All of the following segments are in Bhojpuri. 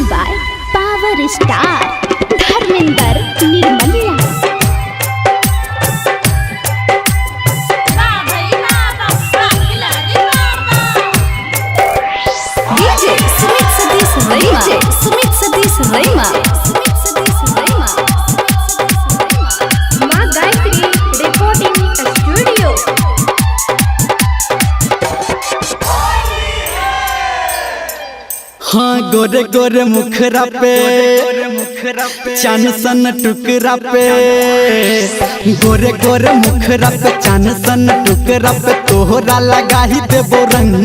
by Power Star Dharminder Nirmaliya। Sumit Satish रैमा माँ गायत्री रिकॉर्डिंग स्टूडियो। हाँ गोरे गोरे मुखरा पे चान सन टुकरा पे, गोरे गोरे मुखरा पे चान सन टुकरा पे तोहरा लगा ही देबो रंग।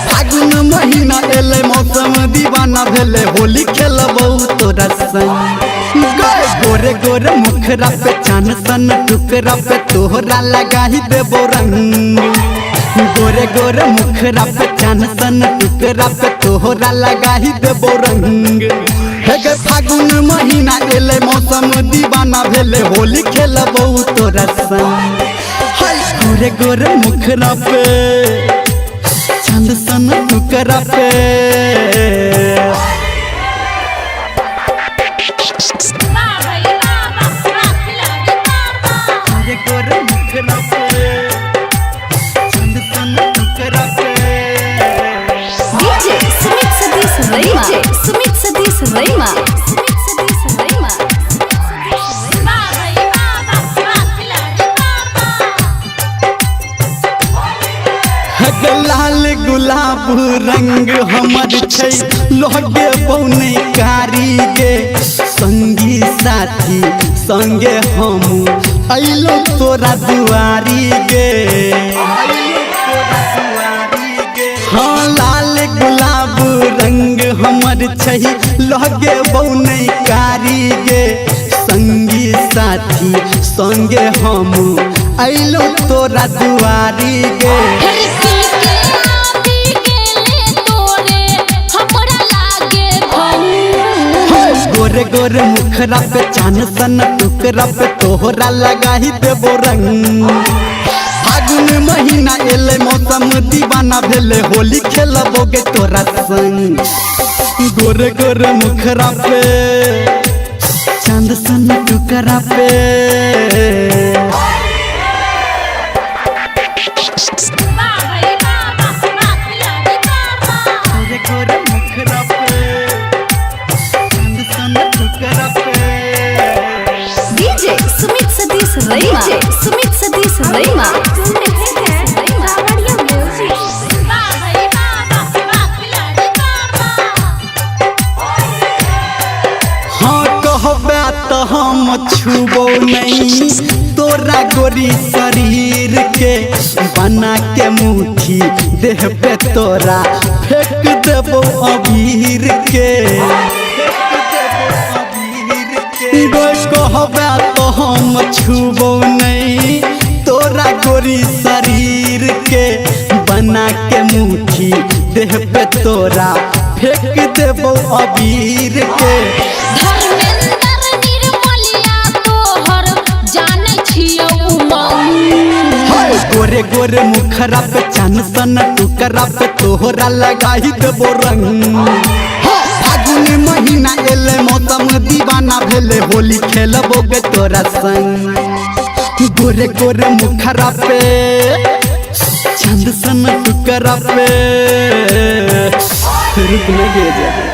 फागुन महीना एले मौसम दीवाना भेले होली खेलबो तोरा संग। गोरे गोरे मुखरा पे चान सन टुकरा पे तोहरा लगा ही देबो रंग। गोरे गोरे मुखरा पे चान सन टुकरा पे तोहरा लगा ही देबो रंग। हे फागुन महीना एले मौसम दीवाना भेले होली खेलबो तोरा संग। गोरे गोरे मुखरा पे चान सन टुकरा पे, गोरे गोरे मुखरा पे सुमित सतीश रैमा लाल गुलाब रंग हमर छै लोगे बौने कारी गे। संगी साथी संगे हम अइलो तोरा दुआरी गे। हाँ लाल गुलाब रंग हमर छै लोगे बौने कारी गे। संगी साथी संगे हम अइलो तोरा दुआरी गे। गोरे गोरे मुखरा पे चान सन टुकरा पे तोहरा लगा ही देबो रंग। फागुन महीना एले मौसम दीवाना भेले होली खेलबोगे तोरा संग। गोरे गोरे मुखरा पे चांद सन टुकरा पे, गोरे गोरे मुखरा पे चांद सन टुकरा पे। सुमित सतीश रैमा हाँ कहबे तो हम छुबो नहीं तोरा गोरी शरीर के। बना के मुट्ठी देह पे तोरा फेंक देबो अबीर के। कहबे तो हम छुबो नहीं तोरा गोरी शरीर के। बना के मुट्ठी देह पे तोरा फेंक देबो अबीर के। गोरे गोरे मुखरा पे चान सन टुकरा पे तोहरा लगा ही देबो रंग। फागुन महीना एले मौसम दीवाना भेले होली खेलबोगे तोरा संग। गोरे गोरे मुखरा पे चांद सन टुकरा पे रुक न गे जा।